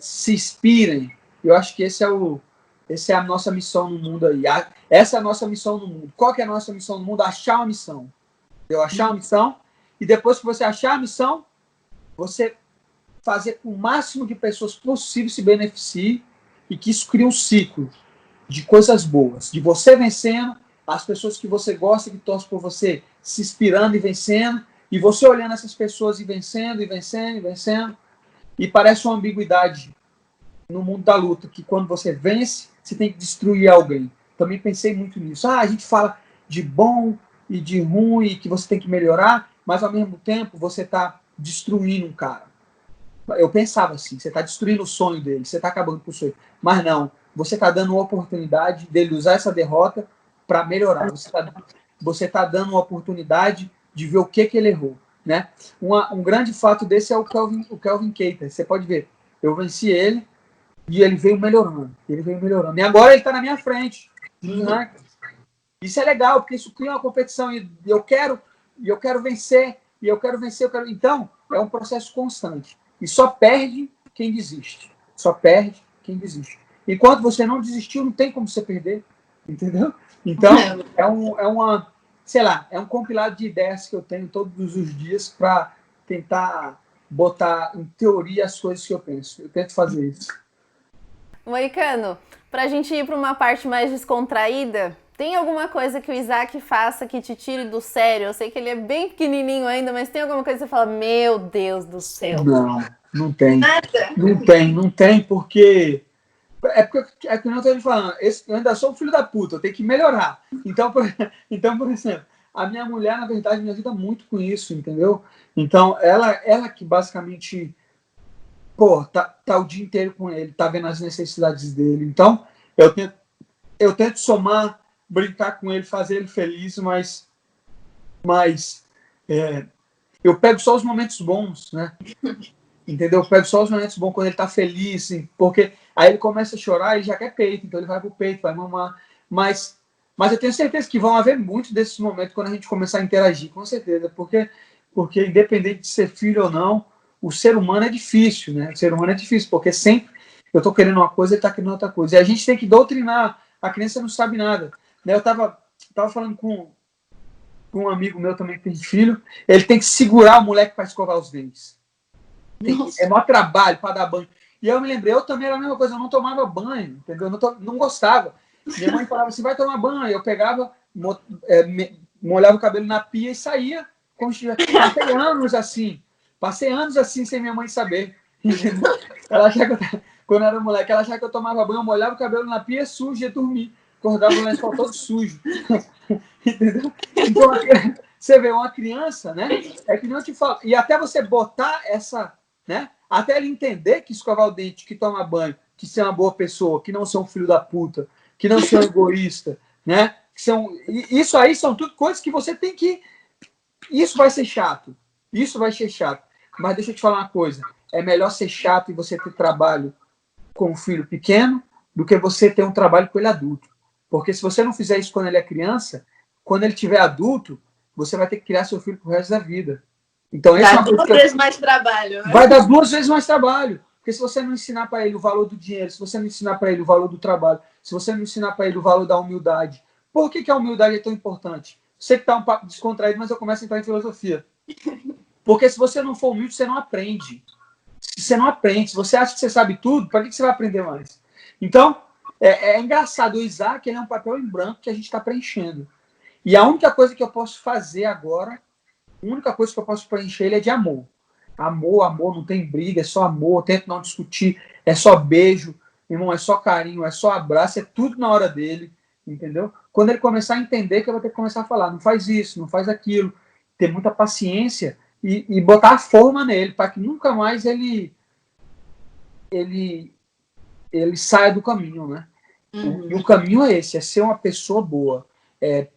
se inspirem. Eu acho que essa é a nossa missão no mundo aí. Essa é a nossa missão no mundo. Qual que é a nossa missão no mundo? Achar uma missão. Eu achar uma missão, e depois que você achar a missão, você fazer com o máximo de pessoas possível se beneficiem, e que isso crie um ciclo de coisas boas, de você vencendo, as pessoas que você gosta, que torcem por você, se inspirando e vencendo, e você olhando essas pessoas e vencendo, e vencendo, e vencendo. E parece uma ambiguidade no mundo da luta, que quando você vence, você tem que destruir alguém. Também pensei muito nisso. A gente fala de bom e de ruim, que você tem que melhorar, mas ao mesmo tempo você está destruindo um cara. Eu pensava assim, você está destruindo o sonho dele, você está acabando com o sonho. Mas não, você está dando uma oportunidade dele usar essa derrota para melhorar. Você tá dando uma oportunidade de ver o que ele errou. Né? Um grande fato desse é o Kelvin Keita. Você pode ver, eu venci ele e ele veio melhorando. E agora ele está na minha frente. Isso é legal, porque isso cria uma competição, e eu quero vencer, Então, é um processo constante. E só perde quem desiste. Enquanto você não desistiu, não tem como você perder. Entendeu? Então, é um compilado de ideias que eu tenho todos os dias para tentar botar em teoria as coisas que eu penso. Eu tento fazer isso. Moicano, pra gente ir para uma parte mais descontraída, tem alguma coisa que o Isaac faça que te tire do sério? Eu sei que ele é bem pequenininho ainda, mas tem alguma coisa que você fala, meu Deus do céu. Não tem. Nada? Não tem, porque... É que eu não estou falando, eu ainda sou um filho da puta, eu tenho que melhorar. Então, por exemplo, a minha mulher, na verdade, me ajuda muito com isso, entendeu? Então, ela que basicamente, tá o dia inteiro com ele, tá vendo as necessidades dele. Então, eu tento somar, brincar com ele, fazer ele feliz, mas eu pego só os momentos bons, né? Entendeu? Eu pego só os momentos bons quando ele tá feliz, assim, porque aí ele começa a chorar, ele já quer peito, então ele vai pro peito, vai mamar. Mas eu tenho certeza que vão haver muitos desses momentos quando a gente começar a interagir, com certeza, porque independente de ser filho ou não, o ser humano é difícil, né? O ser humano é difícil, porque sempre eu tô querendo uma coisa, ele tá querendo outra coisa. E a gente tem que doutrinar, a criança não sabe nada. Eu tava falando com um amigo meu também que tem filho, ele tem que segurar o moleque para escovar os dentes. É maior trabalho para dar banho. E eu me lembrei, eu também era a mesma coisa, eu não tomava banho, entendeu? Não gostava. Minha mãe falava assim, vai tomar banho. Eu pegava, molhava o cabelo na pia e saía. Passei anos assim sem minha mãe saber. Entendeu? Ela achava que quando eu era moleque, ela achava que eu tomava banho, eu molhava o cabelo na pia, sujo, ia dormir. Acordava o lençol todo sujo. Entendeu? Então, você vê uma criança, né? É que não te falo. E até você botar essa, né? Até ele entender que escovar o dente, que tomar banho, que ser uma boa pessoa, que não ser um filho da puta, que não ser um egoísta, né? Isso aí são tudo coisas que você tem que... Isso vai ser chato. Mas deixa eu te falar uma coisa. É melhor ser chato e você ter trabalho com um filho pequeno do que você ter um trabalho com ele adulto. Porque se você não fizer isso quando ele é criança, quando ele tiver adulto, você vai ter que criar seu filho pro resto da vida. Então, esse é Dá uma coisa duas vezes mais trabalho, né? vai dar 2 vezes mais trabalho. Porque se você não ensinar para ele o valor do dinheiro, se você não ensinar para ele o valor do trabalho, se você não ensinar para ele o valor da humildade, por que a humildade é tão importante? Você que está um papo descontraído, mas eu começo a entrar em filosofia. Porque se você não for humilde, você não aprende. Se você não aprende, se você acha que você sabe tudo, para que você vai aprender mais? Então, é engraçado. O Isaac, ele é um papel em branco que a gente está preenchendo. E a única coisa que eu posso fazer agora, a única coisa que eu posso preencher ele é de amor. Amor, amor, não tem briga, é só amor, tento não discutir, é só beijo, irmão, é só carinho, é só abraço, é tudo na hora dele, entendeu? Quando ele começar a entender que eu vou ter que começar a falar, não faz isso, não faz aquilo, ter muita paciência e botar a forma nele, para que nunca mais ele saia do caminho, né? E o caminho é esse, é ser uma pessoa boa, é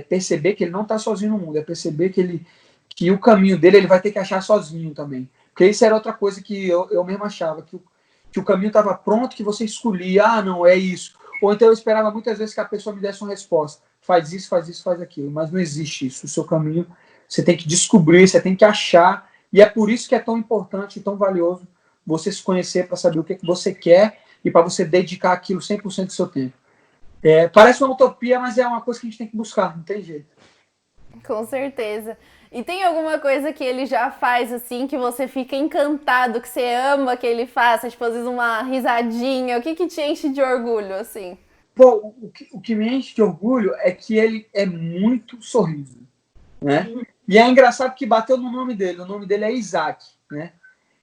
perceber que ele não está sozinho no mundo, é perceber que o caminho dele ele vai ter que achar sozinho também. Porque isso era outra coisa que eu mesmo achava, que o caminho estava pronto, que você escolhia, não, é isso. Ou então eu esperava muitas vezes que a pessoa me desse uma resposta, faz isso, faz aquilo, mas não existe isso. O seu caminho você tem que descobrir, você tem que achar, e é por isso que é tão importante e tão valioso você se conhecer para saber o que você quer e para você dedicar aquilo 100% do seu tempo. Parece uma utopia, mas é uma coisa que a gente tem que buscar, não tem jeito. Com certeza. E tem alguma coisa que ele já faz, assim, que você fica encantado, que você ama que ele faça? Tipo, às vezes uma risadinha. O que te enche de orgulho, assim? Pô, o que me enche de orgulho é que ele é muito sorriso, né? E é engraçado que bateu no nome dele. O nome dele é Isaac, né?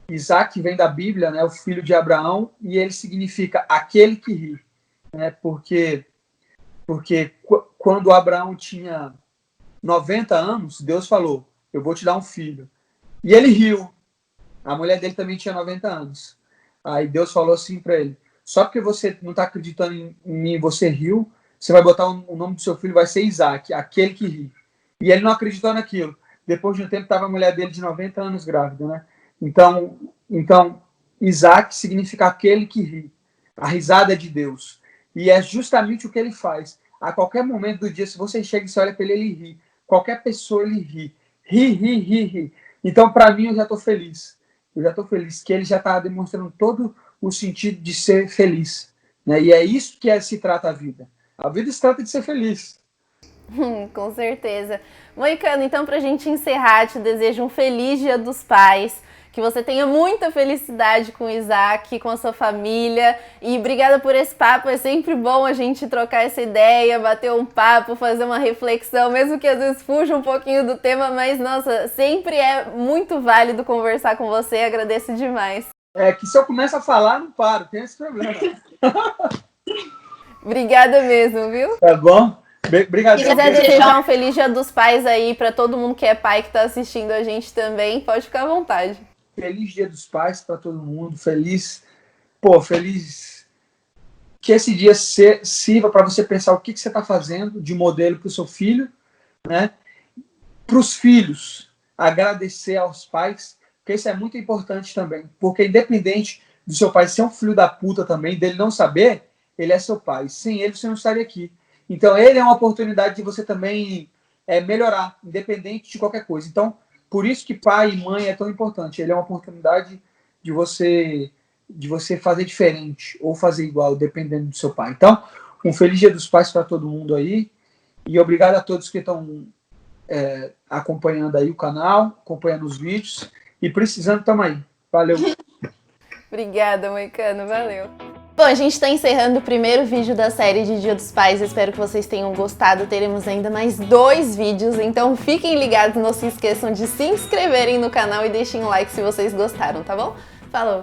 Isaac vem da Bíblia, né? O filho de Abraão, e ele significa aquele que ri, né? Porque quando Abraão tinha 90 anos, Deus falou, eu vou te dar um filho. E ele riu. A mulher dele também tinha 90 anos. Aí Deus falou assim para ele, só porque você não está acreditando em mim, você riu, você vai botar o nome do seu filho, vai ser Isaac, aquele que ri. E ele não acreditou naquilo. Depois de um tempo, estava a mulher dele de 90 anos grávida, né? Então Isaac significa aquele que ri. A risada é de Deus. E é justamente o que ele faz. A qualquer momento do dia, se você chega e você olha para ele ri. Qualquer pessoa, ele ri. Ri. Então, para mim, eu já estou feliz. Eu já estou feliz que ele já está demonstrando todo o sentido de ser feliz. Né? E é isso que se trata a vida. A vida se trata de ser feliz. Com certeza. Moicano, então, pra gente encerrar, te desejo um feliz Dia dos Pais. Que você tenha muita felicidade com o Isaac, com a sua família. E obrigada por esse papo. É sempre bom a gente trocar essa ideia, bater um papo, fazer uma reflexão, mesmo que às vezes fuja um pouquinho do tema, mas, nossa, sempre é muito válido conversar com você. Agradeço demais. Que se eu começo a falar, não paro. Tem esse problema. Obrigada mesmo, viu? Tá bom? Obrigado. Se quiser desejar um feliz Dia dos Pais aí para todo mundo que é pai que tá assistindo a gente também, pode ficar à vontade. Feliz Dia dos Pais para todo mundo. Feliz que esse dia sirva para você pensar o que você está fazendo de modelo para o seu filho, né? Para os filhos, agradecer aos pais, porque isso é muito importante também. Porque independente do seu pai ser um filho da puta também, dele não saber, ele é seu pai. Sem ele, você não estaria aqui. Então, ele é uma oportunidade de você também melhorar, independente de qualquer coisa. Então, por isso que pai e mãe é tão importante. Ele é uma oportunidade de você fazer diferente ou fazer igual, dependendo do seu pai. Então, um feliz Dia dos Pais para todo mundo aí. E obrigado a todos que estão acompanhando aí o canal, acompanhando os vídeos. E precisando, estamos aí. Valeu. Obrigada, Moicano. Valeu. Bom, a gente está encerrando o primeiro vídeo da série de Dia dos Pais. Espero que vocês tenham gostado. Teremos ainda mais 2 vídeos, então fiquem ligados. Não se esqueçam de se inscreverem no canal e deixem um like se vocês gostaram, tá bom? Falou!